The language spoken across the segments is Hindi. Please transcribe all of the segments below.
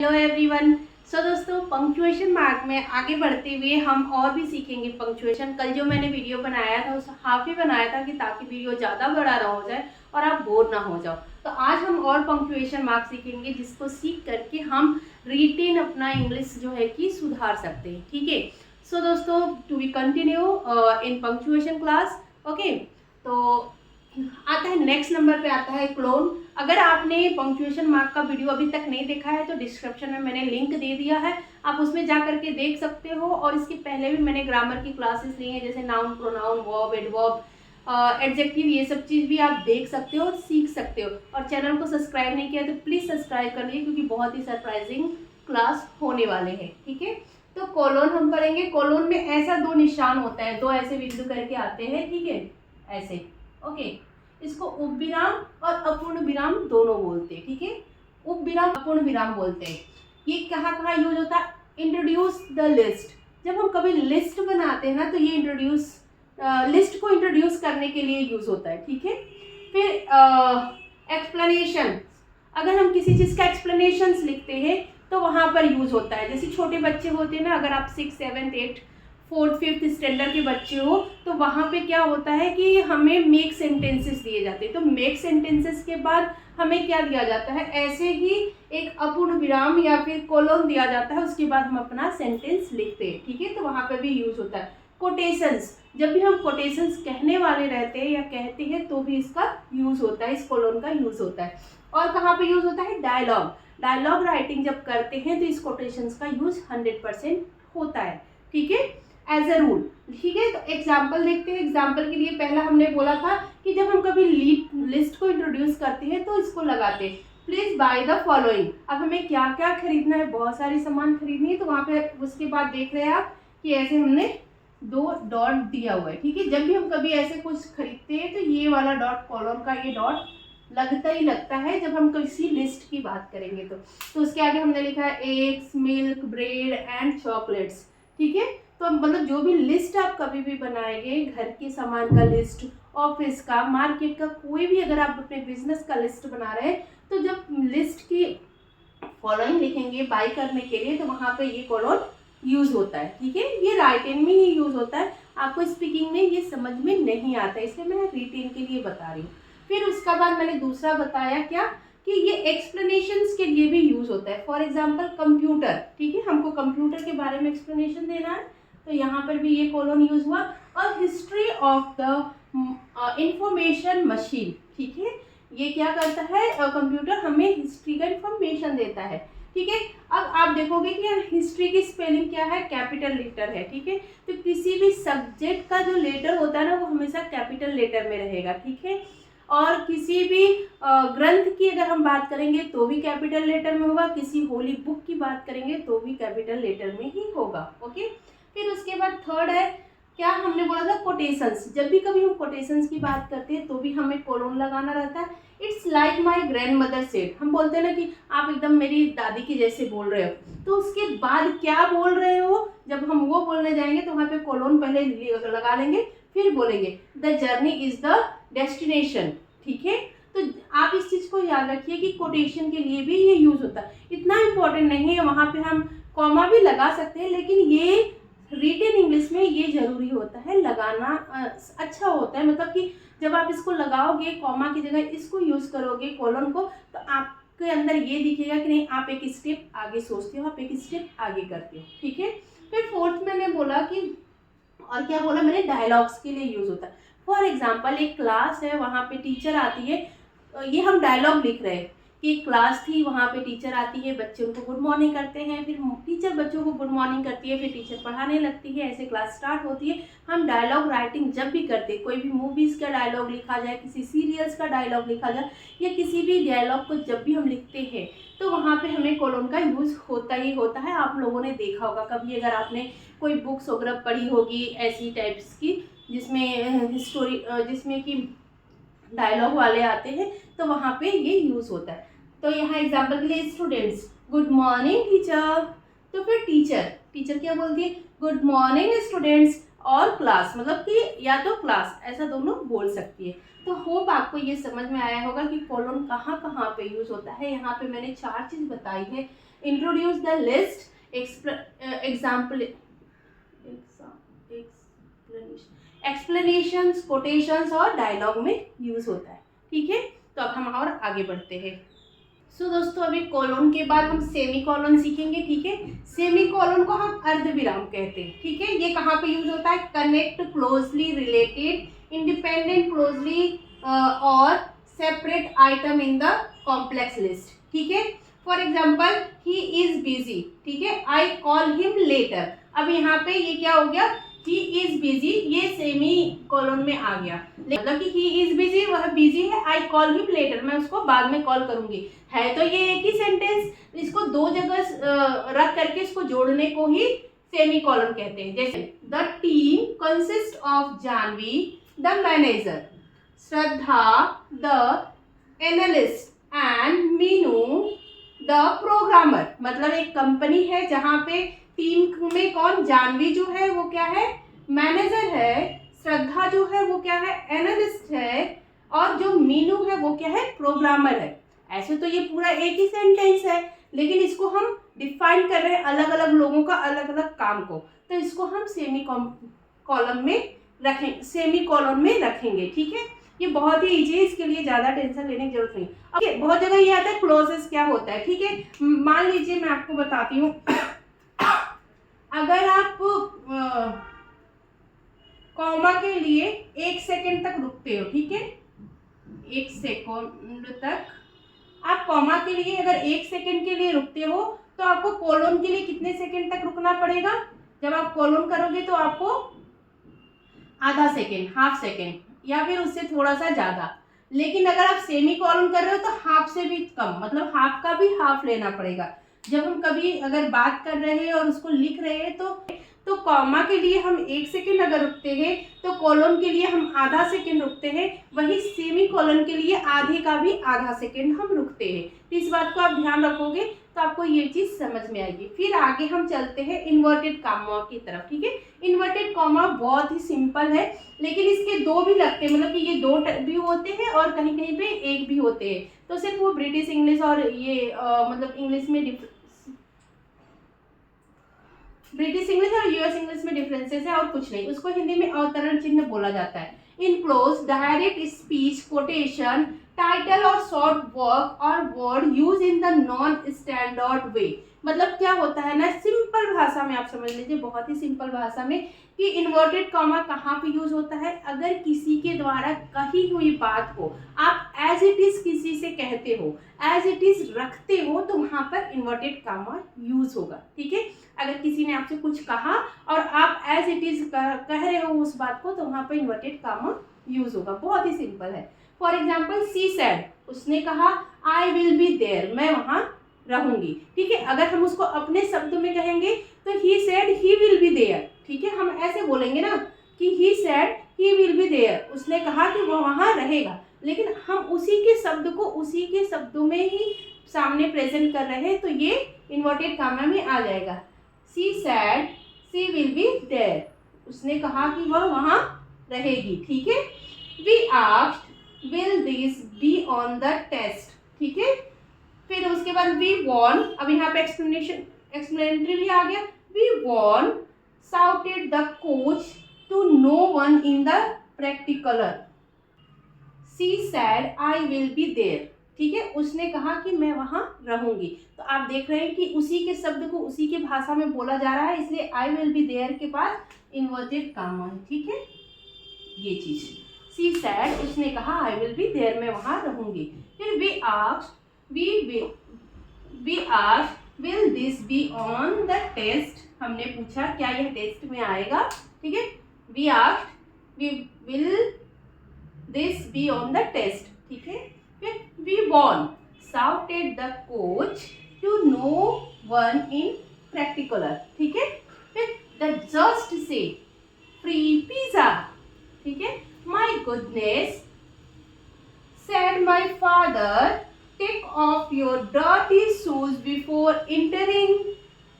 Hello everyone. सो दोस्तों, पंक्चुएशन मार्क में आगे बढ़ते हुए हम और भी सीखेंगे पंक्चुएशन। कल जो मैंने वीडियो बनाया था उस हाफ ही बनाया था कि ताकि वीडियो ज़्यादा बड़ा ना हो जाए और आप बोर ना हो जाओ। तो आज हम और पंक्चुएशन मार्क सीखेंगे जिसको सीख करके हम रिटेन अपना इंग्लिश जो है कि सुधार सकते हैं। ठीक है। सो दोस्तों, to be continue in punctuation class. Okay. तो आता है नेक्स्ट नंबर पे आता है क्लोन। अगर आपने पंक्चुएशन मार्क का वीडियो अभी तक नहीं देखा है तो डिस्क्रिप्शन में मैंने लिंक दे दिया है, आप उसमें जा करके देख सकते हो। और इसके पहले भी मैंने ग्रामर की क्लासेस ली हैं, जैसे noun, pronoun, verb, adverb, adjective, ये सब चीज़ भी आप देख सकते हो और सीख सकते हो। और चैनल को सब्सक्राइब नहीं किया तो प्लीज़ सब्सक्राइब कर लीजिए, क्योंकि बहुत ही सरप्राइजिंग क्लास होने वाले हैं। ठीक है। तो कोलोन हम पढ़ेंगे। कोलोन में ऐसा दो निशान होता है, दो ऐसे बिंदु करके आते हैं। ठीक है, ऐसे। ओके। इसको उपविराम और अपूर्ण विराम दोनों बोलते हैं। ठीक है, उपविराम, अपूर्ण विराम बोलते हैं। ये कहाँ कहाँ यूज होता है? Introduce the list. जब हम कभी लिस्ट बनाते हैं ना तो ये लिस्ट को इंट्रोड्यूस करने के लिए यूज होता है। ठीक है। फिर एक्सप्लेनेशन, अगर हम किसी चीज़ का एक्सप्लेनेशंस लिखते हैं तो वहाँ पर यूज होता है। जैसे छोटे बच्चे होते हैं ना, अगर आप 6, 7, 8, 4th, 5th स्टैंडर्ड के बच्चे हो तो वहाँ पे क्या होता है कि हमें मेक सेंटेंसेस दिए जाते हैं। तो मेक सेंटेंसेस के बाद हमें क्या दिया जाता है? ऐसे ही एक अपूर्ण विराम या फिर कोलोन दिया जाता है, उसके बाद हम अपना सेंटेंस लिखते हैं। ठीक है, तो वहाँ पर भी यूज होता है। कोटेशंस, जब भी हम कोटेशंस कहने वाले रहते हैं या कहते हैं तो भी इसका यूज होता है, इस कोलोन का यूज होता है। और कहाँ पे यूज होता है? डायलॉग। डायलॉग राइटिंग जब करते हैं तो इस कोटेशंस का यूज 100% होता है। ठीक है, एज अ रूल। ठीक है, तो एग्जाम्पल देखते हैं। एग्जाम्पल के लिए पहला हमने बोला था कि जब हम कभी लिस्ट को इंट्रोड्यूस करते हैं तो इसको लगाते हैं, प्लीज बाय द फॉलोइंग। अब हमें क्या क्या खरीदना है, बहुत सारी सामान खरीदनी है, तो वहाँ पे उसके बाद देख रहे हैं आप कि ऐसे हमने 2 डॉट दिया हुआ है। ठीक है, जब भी हम कभी ऐसे कुछ खरीदते हैं तो ये वाला डॉट, कॉलम का ये डॉट लगता ही लगता है जब हम किसी लिस्ट की बात करेंगे तो उसके आगे हमने लिखा है eggs, milk, bread and chocolates. ठीक है, तो मतलब जो भी लिस्ट आप कभी भी बनाएंगे, घर के सामान का लिस्ट, ऑफिस का, मार्केट का, कोई भी अगर आप अपने बिजनेस का लिस्ट बना रहे हैं तो जब लिस्ट की फॉलोइंग लिखेंगे बाय करने के लिए तो वहाँ पे ये कॉलम यूज होता है। ठीक है, ये राइटिंग में ही यूज होता है, आपको स्पीकिंग में ये समझ में नहीं आता, इसलिए मैं रिटेन के लिए बता रही हूँ। फिर उसका बाद मैंने दूसरा बताया क्या कि ये एक्सप्लेनेशंस के लिए भी यूज होता है। For example computer. ठीक है, हमको कंप्यूटर के बारे में एक्सप्लेनेशन देना है तो यहाँ पर भी ये कोलोन यूज हुआ। और history of the information machine. ठीक है, ये क्या करता है? कंप्यूटर हमें हिस्ट्री का इंफॉर्मेशन देता है। ठीक है, अब आप देखोगे कि हिस्ट्री की स्पेलिंग क्या है? कैपिटल लेटर है। ठीक है, तो किसी भी सब्जेक्ट का जो लेटर होता है ना वो हमेशा कैपिटल लेटर में रहेगा। ठीक है, और किसी भी ग्रंथ की अगर हम बात करेंगे तो भी कैपिटल लेटर में होगा, किसी होली बुक की बात करेंगे तो भी कैपिटल लेटर में ही होगा। ओके। फिर उसके बाद थर्ड है क्या हमने बोला था? कोटेशंस। जब भी कभी हम कोटेशंस की बात करते हैं तो भी हमें कोलोन लगाना रहता है। It's like my grand mother said. हम बोलते हैं ना कि आप एकदम मेरी दादी की जैसे बोल रहे हो, तो उसके बाद क्या बोल रहे हो जब हम वो बोलने जाएंगे तो वहाँ पे कोलोन पहले लगा लेंगे, फिर बोलेंगे the journey is the destination. ठीक है, तो आप इस चीज़ को याद रखिए कि कोटेशन के लिए भी ये यूज होता है। इतना इम्पोर्टेंट नहीं है, वहाँ पे हम कॉमा भी लगा सकते हैं, लेकिन ये रिटेन इंग्लिश में ये जरूरी होता है लगाना। अच्छा होता है, मतलब कि जब आप इसको लगाओगे, कॉमा की जगह इसको यूज करोगे कोलन को, तो आपके अंदर ये दिखेगा कि नहीं, आप एक स्टेप आगे सोचते हो, आप एक स्टेप आगे करते हो। ठीक है, फिर फोर्थ मैंने बोला कि और क्या बोला मैंने? डायलॉग्स के लिए यूज होता है। फॉर एग्जाम्पल एक क्लास है, वहाँ पे टीचर आती है, ये हम डायलॉग लिख रहे हैं कि क्लास थी, वहाँ पे टीचर आती है, बच्चे उनको गुड मॉर्निंग करते हैं, फिर टीचर बच्चों को गुड मॉर्निंग करती है, फिर टीचर पढ़ाने लगती है, ऐसे क्लास स्टार्ट होती है। हम डायलॉग राइटिंग जब भी करते हैं, कोई भी मूवीज़ का डायलॉग लिखा जाए, किसी सीरियल्स का डायलॉग लिखा जाए, या किसी भी डायलॉग को जब भी हम लिखते हैं तो वहाँ पे हमें कोलोन का यूज़ होता ही होता है। आप लोगों ने देखा होगा कभी, अगर आपने कोई बुक्स वगैरह पढ़ी होगी ऐसी टाइप्स की जिसमें हिस्टोरी, जिसमें कि डायलॉग वाले आते हैं, तो वहाँ पे ये यूज़ होता है। तो यहाँ एग्जाम्पल के लिए स्टूडेंट्स, गुड मॉर्निंग टीचर। तो फिर टीचर क्या बोलती है? Good morning students. और क्लास, मतलब कि या तो क्लास, ऐसा दोनों बोल सकती है। तो होप आपको ये समझ में आया होगा कि कोलोन कहाँ कहाँ पे यूज होता है। यहाँ पे मैंने 4 चीज़ बताई है। Introduce the list, example, explanations, quotations और डायलॉग में यूज होता है। ठीक है, तो अब हम और आगे बढ़ते हैं। सो दोस्तों, अभी कोलोन के बाद हम सेमी कॉलन सीखेंगे। ठीक है, सेमी कॉलन को हम अर्धविराम कहते हैं। ठीक है, ये कहाँ पे यूज होता है? Connect closely related, independent, closely और separate item in the complex list. ठीक है, for example he is busy. ठीक है, आई कॉल हिम लेटर। अब यहाँ पे ये क्या हो गया? ही इज बिजी, ये सेमी कॉलन में आ गया। मतलब कि ही इज बिजी, वह बिजी है। आई कॉल हिम लेटर, मैं उसको बाद में कॉल करूंगी। है तो ये एक ही सेंटेंस, इसको दो जगह रख करके इसको जोड़ने को ही सेमी कॉलन कहते हैं। जैसे the team consist of Janvi the manager, Shraddha the analyst and Meenu the programmer. मतलब एक कंपनी है जहाँ पे टीम में कौन? जानवी जो है वो क्या है? मैनेजर है। श्रद्धा जो है वो क्या है? एनालिस्ट है। और जो मीनू है वो क्या है? प्रोग्रामर है। ऐसे तो ये पूरा एक ही सेंटेंस है, लेकिन इसको हम डिफाइन कर रहे हैं अलग अलग लोगों का अलग अलग काम को, तो इसको हम सेमी कॉलम में रखें, सेमी कॉलम में रखेंगे। ठीक है, ये बहुत ही इजी है, इसके लिए ज़्यादा टेंशन लेने की जरूरत नहीं। अब बहुत जगह ये आता है क्लोजेस क्या होता है। ठीक है, मान लीजिए मैं आपको बताती हूँ, अगर आप कॉमा के लिए 1 सेकेंड तक रुकते हो, ठीक है, 1 सेकेंड तक आप कॉमा के लिए अगर 1 सेकेंड के लिए रुकते हो, तो आपको कोलोन के लिए कितने सेकेंड तक रुकना पड़ेगा? जब आप कोलोन करोगे तो आपको आधा सेकेंड, हाफ सेकेंड, या फिर उससे थोड़ा सा ज़्यादा। लेकिन अगर आप सेमी कॉलन कर रहे हो तो हाफ से भी कम, मतलब हाफ का भी हाफ लेना पड़ेगा। जब हम कभी अगर बात कर रहे हैं और उसको लिख रहे हैं तो कॉमा के लिए हम 1 सेकेंड अगर रुकते हैं, तो कोलन के लिए हम आधा सेकेंड रुकते हैं। वही सेमी कोलन के लिए आधे का भी आधा सेकेंड हम रुकते हैं। तो इस बात को आप ध्यान रखोगे तो आपको ये चीज़ समझ में आएगी। फिर आगे हम चलते हैं इन्वर्टेड कॉमा की तरफ। ठीक है, इन्वर्टेड कॉमा बहुत ही सिंपल है, लेकिन इसके 2 भी लगते हैं, मतलब कि ये 2 भी होते हैं और कहीं कहीं पे 1 भी होते हैं। तो सिर्फ वो ब्रिटिश इंग्लिश और ये मतलब इंग्लिश में ब्रिटिश इंग्लिश और यूएस इंग्लिश में डिफरेंसेस है और कुछ नहीं। उसको हिंदी में अवतरण चिन्ह बोला जाता है। Enclose direct speech, quotation, title और शॉर्ट वर्क और word use in the non standard वे। मतलब क्या होता है ना, सिंपल भाषा में आप समझ लीजिए, बहुत ही सिंपल भाषा में, कि इन्वर्टेड कॉमा कहाँ पे यूज होता है? अगर किसी के द्वारा कही हुई बात को आप एज इट इज किसी से कहते हो, एज इट इज रखते हो, तो वहाँ पर इन्वर्टेड कॉमा यूज होगा। ठीक है, अगर किसी ने आपसे कुछ कहा और आप एज इट इज कह रहे हो उस बात को, तो वहाँ पर इन्वर्टेड कॉमा यूज होगा। बहुत ही सिंपल है। फॉर एग्जाम्पल सी सेड, उसने कहा आई विल बी देयर, मैं वहाँ रहूंगी। ठीक है, अगर हम उसको अपने शब्द में कहेंगे तो he said he will be there. ठीक है, हम ऐसे बोलेंगे ना कि he said he will be there, उसने कहा कि वो वहाँ रहेगा, लेकिन हम उसी के शब्द को उसी के शब्दों में ही सामने प्रेजेंट कर रहे हैं, तो ये इन्वर्टेड कॉमा में आ जाएगा। She said she will be there, उसने कहा कि वह वहाँ रहेगी। ठीक है, we asked will this be on the test. ठीक है, फिर उसके बाद वी वॉन, अब यहाँ पे एक्सप्लेनेटरी भी आ गया। We won shouted the coach to no one in the particular. She said I will be there. ठीक है, उसने कहा कि मैं वहाँ रहूंगी। तो आप देख रहे हैं कि उसी के शब्द को उसी के भाषा में बोला जा रहा है, इसलिए I will be there के पास इन्वर्टेड कॉमा है। ठीक है, ये चीज She said, उसने कहा I will be there, मैं वहाँ रहूंगी। फिर we asked will this be on the test, हमने पूछा क्या यह टेस्ट में आएगा। ठीक है, we asked will this be on the test। ठीक है, फिर we won shouted the coach to no one in particular। ठीक है, फिर the just say free pizza। ठीक है, my goodness said my father take off your dirty shoes before entering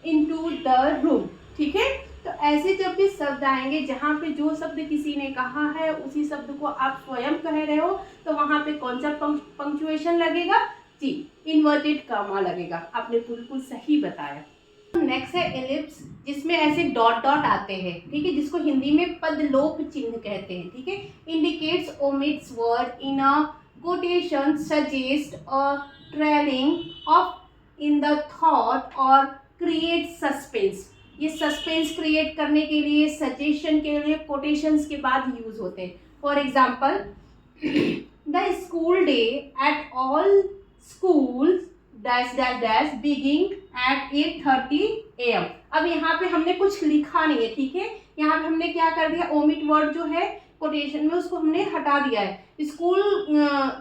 into the room। ठीक है, तो ऐसे जब भी शब्द आएंगे जहाँ पे जो शब्द किसी ने कहा है उसी शब्द को आप स्वयं कह रहे हो, तो वहाँ पे कौन सा पंक्चुएशन लगेगा? जी, इन्वर्टेड कामा लगेगा, आपने बिल्कुल सही बताया। नेक्स्ट है एलिप्स, जिसमें ऐसे डॉट डॉट आते हैं, ठीक है, जिसको हिंदी में पदलोप चिन्ह कहते हैं, ठीक है। Indicates omits word in a quotation, suggest a trailing off in the thought और क्रिएट सस्पेंस। ये सस्पेंस क्रिएट करने के लिए, सजेशन के लिए कोटेशंस के बाद यूज होते हैं। For example, the school day at all schools dash dash dash begin eight 8:30 AM। अब यहाँ पे हमने कुछ लिखा नहीं है, ठीक है, यहाँ पे हमने क्या कर दिया, ओमिट वर्ड जो है कोटेशन में उसको हमने हटा दिया है। School,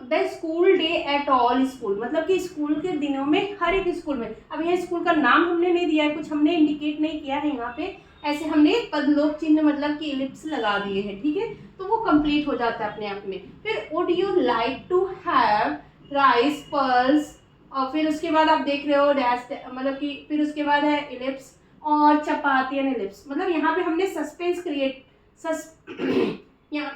the school day at all school, मतलब कि स्कूल के दिनों में, हर एक स्कूल में। अब यहाँ स्कूल का नाम हमने नहीं दिया है, कुछ हमने इंडिकेट नहीं किया है यहाँ पे, ऐसे हमने पदलोप चिन्ह मतलब कि इलिप्स लगा दिए हैं, ठीक है, तो वो कंप्लीट हो जाता है अपने आप में। फिर would you like to have rice pearls, और फिर उसके बाद आप देख रहे हो डैश, मतलब कि फिर उसके बाद है इलिप्स और चपाती एंड इलिप्स। मतलब यहाँ पे हमने सस्पेंस क्रिएट यहाँ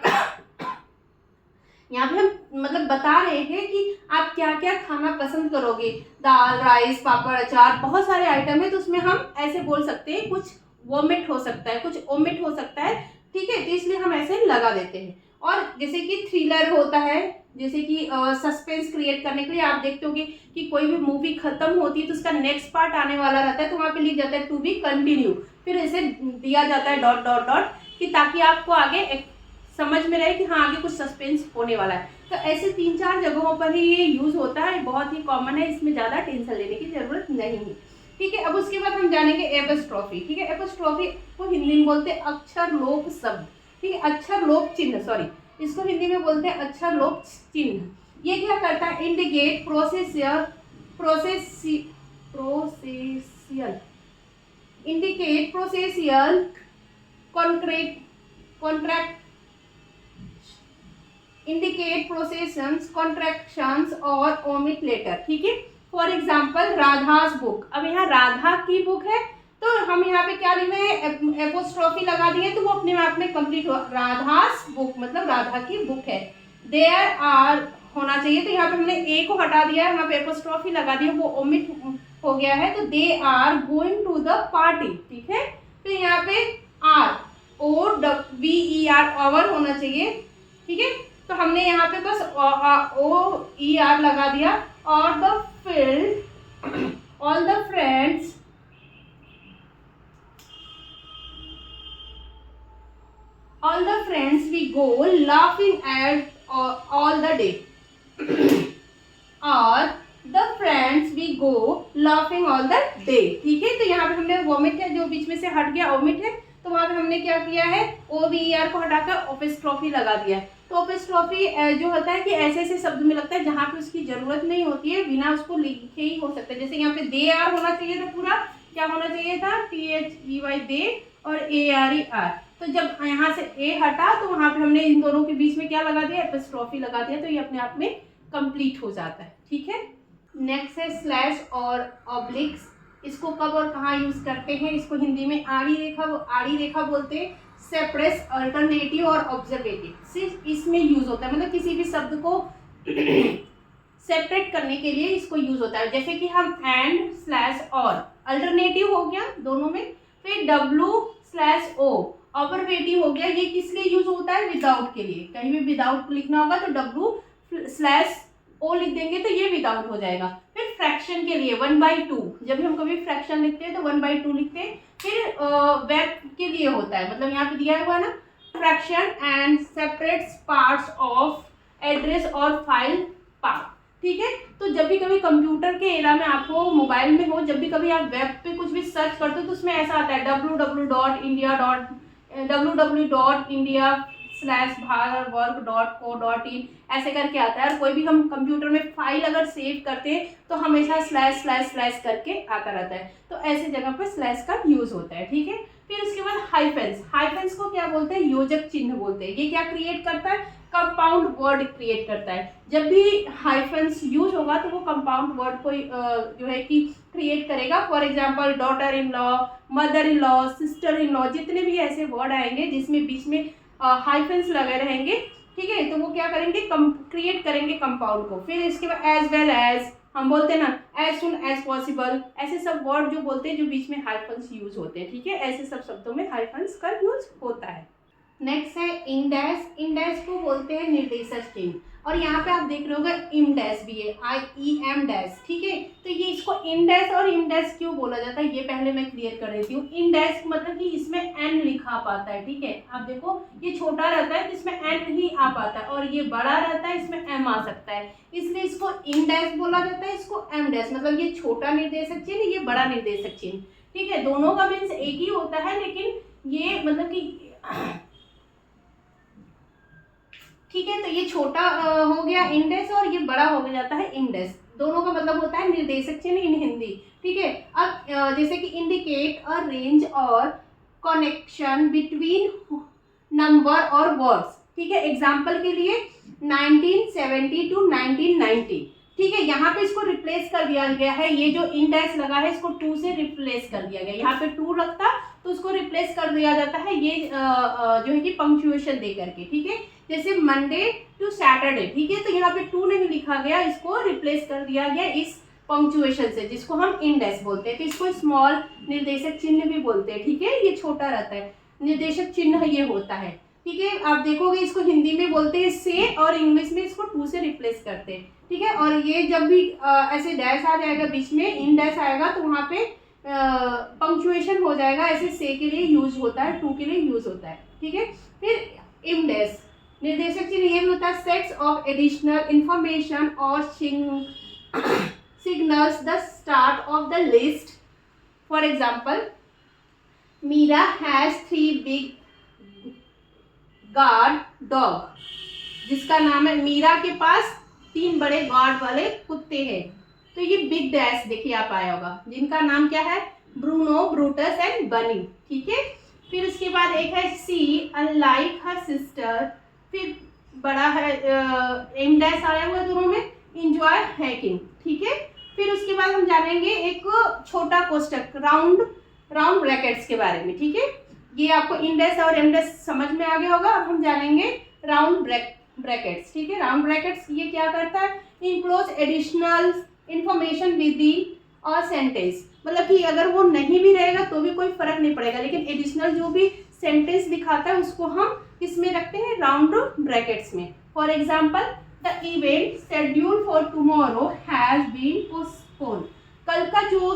पे हम मतलब बता रहे हैं कि आप क्या क्या खाना पसंद करोगे, दाल, राइस, पापड़, अचार, बहुत सारे आइटम है, तो उसमें हम ऐसे बोल सकते हैं, कुछ वोमिट हो सकता है, कुछ ओमिट हो सकता है, ठीक है, तो इसलिए हम ऐसे लगा देते हैं। और जैसे कि थ्रिलर होता है, जैसे कि सस्पेंस क्रिएट करने के लिए आप देखते होगे कि कोई भी मूवी खत्म होती है तो उसका नेक्स्ट पार्ट आने वाला रहता है, तो वहाँ पे लिख जाता है टू बी कंटिन्यू, फिर ऐसे दिया जाता है डॉट डॉट डॉट, कि ताकि आपको आगे एक समझ में रहे कि हाँ आगे कुछ सस्पेंस होने वाला है। तो ऐसे 3-4 जगहों पर ही ये यूज होता है, बहुत ही कॉमन है, इसमें ज़्यादा टेंशन लेने की जरूरत नहीं है, ठीक है। अब उसके बाद हम जानेंगे एपोस्ट्रोफी, ठीक है। एपोस्ट्रोफी को हिंदी में बोलते हैं अक्षर लोप शब्द, ठीक है, अक्षर लोप चिन्ह, सॉरी, इसको हिंदी में बोलते हैं अक्षर लोप चिन्ह। ये क्या करता है, indicate indicate processual indicate processions, contractions और ओमिट लेटर, ठीक है। फॉर एग्जाम्पल, राधास बुक, अब यहाँ राधा की बुक है तो हम यहाँ पे क्या लिख रहे हैं, एपोस्ट्रोफी लगा दिए, तो वो अपने आप में कंप्लीट हुआ, राधास बुक मतलब राधा की बुक है। देयर आर होना चाहिए, तो यहाँ पे हमने ए को हटा दिया है, यहाँ पे एपोस्ट्रोफी लगा दिया, वो ओमिट हो गया है, तो they are going to the party, ठीक है। तो यहाँ पे आर, OVER आवर होना चाहिए, ठीक है, तो हमने यहाँ पे बस OER लगा दिया। और the field all the friends we go laughing at all the day और the friends we go laughing all the day, ठीक है। तो यहाँ पे हमने वोमिट है जो बीच में से हट गया, ओमिट है, तो वहाँ पे हमने क्या किया है, OVER को हटाकर ओपेस्ट्रोफी लगा दिया है। तो ओपेस्ट्रोफी जो होता है कि ऐसे ऐसे शब्द में लगता है जहाँ पे उसकी जरूरत नहीं होती है, बिना उसको लिखे ही हो सकता है। जैसे यहाँ पे दे आर होना चाहिए था, पूरा क्या होना चाहिए था, THEY दे और ARER, तो जब यहाँ से ए हटा तो वहाँ पे हमने इन दोनों के बीच में क्या लगा दिया, एपोस्ट्रोफी लगा दिया, तो ये अपने आप में कंप्लीट हो जाता है, ठीक है। नेक्स्ट है स्लैश और ऑब्लिक्स, इसको कब और कहाँ यूज करते हैं, इसको हिंदी में आड़ी रेखा बोलते हैं। सेपरेट, अल्टरनेटिव और ऑब्जर्वेटिव, सिर्फ इसमें यूज होता है, मतलब किसी भी शब्द को सेपरेट करने के लिए इसको यूज होता है। जैसे कि हम एंड स्लैश और, अल्टरनेटिव हो गया दोनों में, फिर W/O ऑब्जर्वेटिव हो गया, ये किस लिए यूज होता है, विदाउट के लिए, कहीं भी विदाउट लिखना होगा तो W/O लिख देंगे तो ये विदाउट हो जाएगा। फिर फ्रैक्शन के लिए 1/2, जब भी हम कभी फ्रैक्शन लिखते हैं तो 1/2 लिखते हैं। फिर वेब के लिए होता है, मतलब यहाँ पे दिया हुआ है ना, fraction and separates parts of address और फाइल पार्ट, ठीक है। तो जब भी कभी कंप्यूटर के एरा में आपको मोबाइल में हो, जब भी कभी आप वेब पे कुछ भी सर्च करते हो तो उसमें ऐसा आता है www.india/bharatwork.co.in ऐसे करके आता है। और कोई भी हम कंप्यूटर में फाइल अगर सेव करते हैं तो हमेशा /// करके आता रहता है, तो ऐसे जगह पर स्लैश का यूज होता है, ठीक है। फिर उसके बाद हाइफेंस को क्या बोलते हैं, योजक चिन्ह बोलते हैं। ये क्या क्रिएट करता है, कंपाउंड वर्ड क्रिएट करता है। जब भी हाइफेंस यूज होगा तो वो कंपाउंड वर्ड को जो है कि क्रिएट करेगा। For example, daughter in law, mother in law, sister in law, जितने भी ऐसे वर्ड आएंगे जिसमें बीच में हाइफेंस लगे रहेंगे, ठीक है, तो वो क्या करेंगे, क्रिएट करेंगे कंपाउंड को। फिर इसके बाद एज वेल एज, हम बोलते हैं ना एज सुन एज पॉसिबल, ऐसे सब वर्ड जो बोलते हैं जो बीच में हाइफन्स यूज होते हैं, ठीक है, ऐसे सब शब्दों में हाइफन्स का यूज होता है। नेक्स्ट है इंडेक्स। इंडेक्स को बोलते हैं निर्देशक चिन्ह, और यहाँ पे आप देख रहे होगे इमडेस भी है, IEM डैश, ठीक है। तो ये इसको इंडेक्स और इमडेस क्यों बोला जाता है ये पहले मैं क्लियर कर देती हूँ। इंडेक्स मतलब कि इसमें n लिखा पाता है, ठीक है, आप देखो ये छोटा रहता है तो इसमें n ही आ पाता है, और ये बड़ा रहता है इसमें m आ सकता है, इसलिए इसको इंडेक्स बोला जाता है, इसको m डैश, मतलब ये छोटा निर्देशक चिन्ह, ये बड़ा निर्देशक चिन्ह, ठीक है। दोनों का मीन्स एक ही होता है, लेकिन ये मतलब कि ठीक है, तो ये छोटा हो गया इंडेक्स और ये बड़ा हो जाता है इंडेक्स, दोनों का मतलब होता है निर्देशक चिन्ह इन हिंदी, ठीक है। अब जैसे कि इंडिकेट अ रेंज और कनेक्शन बिटवीन नंबर और वर्ड्स, ठीक है। एग्जांपल के लिए 1970 टू 1990, ठीक है, यहाँ पे इसको रिप्लेस कर दिया गया है, ये जो इंडेक्स लगा है इसको 2 से रिप्लेस कर दिया गया, यहाँ पे 2 लगता तो उसको रिप्लेस कर दिया जाता है ये जो है कि पंक्चुएशन दे करके, ठीक है। जैसे मंडे टू सैटरडे, ठीक है, तो यहाँ पे 2 नहीं लिखा गया, इसको रिप्लेस कर दिया गया इस पंक्चुएशन से, जिसको हम इंडेक्स बोलते हैं। तो इसको स्मॉल निर्देशक चिन्ह भी बोलते हैं, ठीक है, ये छोटा रहता है, निर्देशक चिन्ह ये होता है, ठीक है। आप देखोगे इसको हिंदी में बोलते हैं से, और इंग्लिश में इसको 2 से रिप्लेस करते हैं, ठीक है। और ये जब भी ऐसे डैश आ जाएगा बीच में, इन डैश आएगा तो वहाँ पे पंक्चुएशन हो जाएगा, ऐसे से के लिए यूज होता है, 2 के लिए यूज होता है, ठीक है। फिर इम डैश निर्देशक चिन्ह ये भी होता है सेट्स ऑफ एडिशनल इंफॉर्मेशन और signals the start of the list. For example Meera has 3 big guard dog, जिसका नाम है मीरा के पास 3 बड़े गार्ड वाले कुत्ते हैं, तो ये बिग डैश देखिए आप आया होगा, जिनका नाम क्या है ब्रूनो, ब्रूटस एंड बनी, ठीक है। फिर उसके बाद एक है सी अनलाइक हर सिस्टर, फिर बड़ा है एम डैश आया हुआ दोनों में, इंजॉय हैकिंग, ठीक है। फिर उसके बाद हम जानेंगे एक छोटा कोष्टक राउंड ब्रैकेट्स के बारे में, ठीक है। ये आपको इंडेक्स और एमडेक्स समझ में आ गया होगा। अब हम जानेंगे राउंड ब्रैकेट्स, ठीक है। राउंड ब्रैकेट्स ये क्या करता है, enclose additional information with the और सेंटेंस, मतलब कि अगर वो नहीं भी रहेगा तो भी कोई फर्क नहीं पड़ेगा, लेकिन एडिशनल जो भी सेंटेंस दिखाता है उसको हम किसमें रखते हैं, राउंड ब्रैकेट्स में। For example the event schedule for tomorrow has been postpone, कल का जो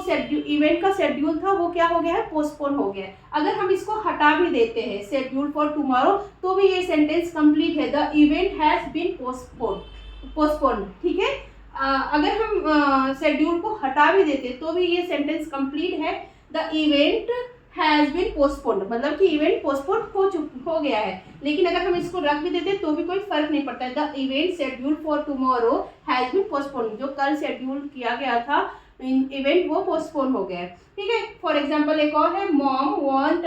इवेंट का शेड्यूल था वो क्या हो गया है, पोस्टपोन हो गया है। अगर हम इसको हटा भी देते हैं शेड्यूल फॉर टुमारो तो भी ये सेंटेंस कंप्लीट है, the event has been postpone, ठीक है। अगर हम शेड्यूल को हटा भी देते तो भी ये सेंटेंस कंप्लीट है, the event has been postponed, मतलब कि इवेंट पोस्टपोन हो गया है। लेकिन अगर हम इसको रख भी देते तो भी कोई फर्क नहीं पड़ता है, the event schedule for tomorrow has been postponed, जो कल शेड्यूल किया गया था इवेंट वो पोस्टपोन हो गया है, ठीक है। फॉर एग्जाम्पल एक और है mom wants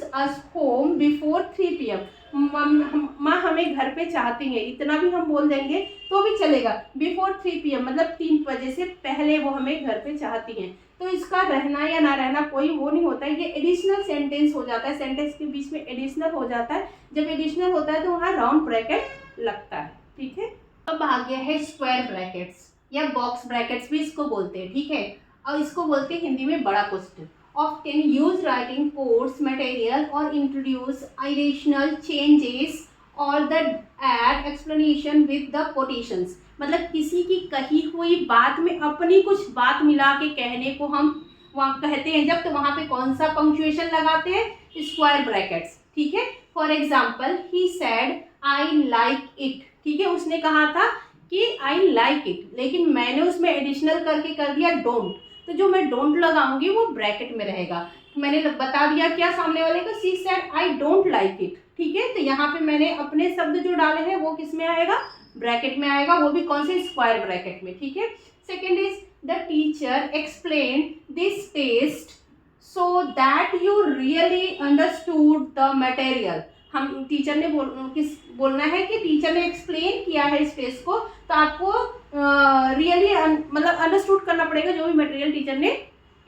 us home before 3 PM, माँ हमें घर पे चाहती हैं, इतना भी हम बोल देंगे तो भी चलेगा, बिफोर 3 PM मतलब 3 बजे से पहले वो हमें घर पे चाहती हैं। तो इसका रहना या ना रहना कोई वो नहीं होता है, ये एडिशनल सेंटेंस हो जाता है, सेंटेंस के बीच में एडिशनल हो जाता है, जब एडिशनल होता है तो वहाँ राउंड ब्रैकेट लगता है, ठीक है। अब आ गया है स्क्वायर ब्रैकेट्स या बॉक्स ब्रैकेट्स भी इसको बोलते हैं, ठीक है, और इसको बोलते हैं हिंदी में बड़ा question. Often use writing course material or introduce additional changes or the add explanation with the quotations, मतलब किसी की कही हुई बात में अपनी कुछ बात मिला के कहने को हम वहाँ कहते हैं जब, तो वहाँ पे कौन सा पंक्चुएशन लगाते हैं, स्क्वायर ब्रैकेट्स, ठीक है। For example he said I like it, ठीक है, उसने कहा था कि आई लाइक इट, लेकिन मैंने उसमें एडिशनल करके कर दिया डोंट, तो जो मैं डोंट लगाऊंगी वो ब्रैकेट में रहेगा। मैंने बता दिया क्या सामने वाले को, she said I don't like it, ठीक है, तो यहाँ पे मैंने अपने शब्द जो डाले हैं वो किस में आएगा, ब्रैकेट में आएगा, वो भी कौन से, स्क्वायर ब्रैकेट में, ठीक है। Second is the teacher explain this test so that you really understood the material, हम टीचर ने बोलना है कि टीचर ने एक्सप्लेन किया है इस टेस्ट को, तो आपको रियली मतलब अंडरस्टूड करना पड़ेगा जो भी मटेरियल टीचर ने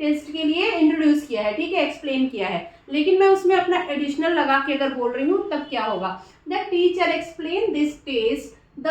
टेस्ट के लिए इंट्रोड्यूस किया है, ठीक है, एक्सप्लेन किया है। लेकिन मैं उसमें अपना एडिशनल लगा के अगर बोल रही हूँ तब क्या होगा, the teacher explain this test the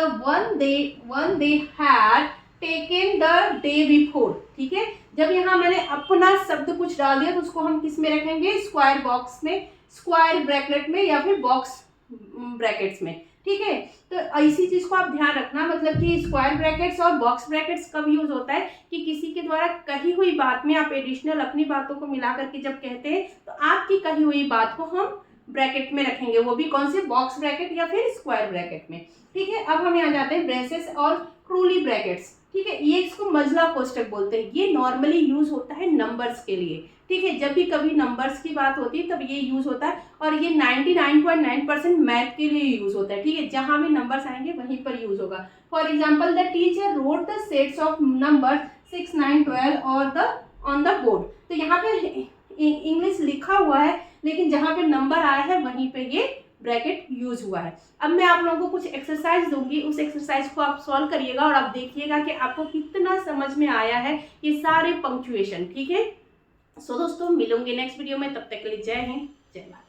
one they had taken the day before. ठीक है, जब यहाँ मैंने अपना शब्द कुछ डाल दिया तो उसको हम किस में रखेंगे, स्क्वायर बॉक्स में, स्क्वायर ब्रैकेट में या फिर बॉक्स ब्रैकेट्स में। ठीक है, तो ऐसी चीज को आप ध्यान रखना, मतलब कि स्क्वायर ब्रैकेट्स और बॉक्स ब्रैकेट्स कब यूज होता है कि किसी के द्वारा कही हुई बात में आप एडिशनल अपनी बातों को मिला करके जब कहते हैं तो आपकी कही हुई बात को हम ब्रैकेट में रखेंगे, वो भी कौन से, बॉक्स ब्रैकेट या फिर स्क्वायर ब्रैकेट में। ठीक है, अब हम यहाँ जाते हैं ब्रेसेस और क्रूली ब्रैकेट्स। ठीक है, ये इसको मजला कोष्टक बोलते हैं, ये नॉर्मली यूज होता है नंबर्स के लिए। ठीक है, जब भी कभी नंबर्स की बात होती है तब ये यूज होता है, और ये 99.9% मैथ के लिए यूज होता है। ठीक है, जहां भी नंबर्स आएंगे वहीं पर यूज होगा। For example, the teacher wrote the sets of number 6, 9, 12 और ऑन द बोर्ड। तो यहाँ पे इंग्लिश लिखा हुआ है लेकिन जहां पे नंबर आया है वहीं पे ये ब्रैकेट यूज हुआ है। अब मैं आप लोगों को कुछ एक्सरसाइज दूंगी, उस एक्सरसाइज को आप सॉल्व करिएगा और आप देखिएगा कि आपको कितना समझ में आया है ये सारे पंक्चुएशन। ठीक है, सो दोस्तों मिलूंगे नेक्स्ट वीडियो में, तब तक के लिए जय हिंद, जय भारत।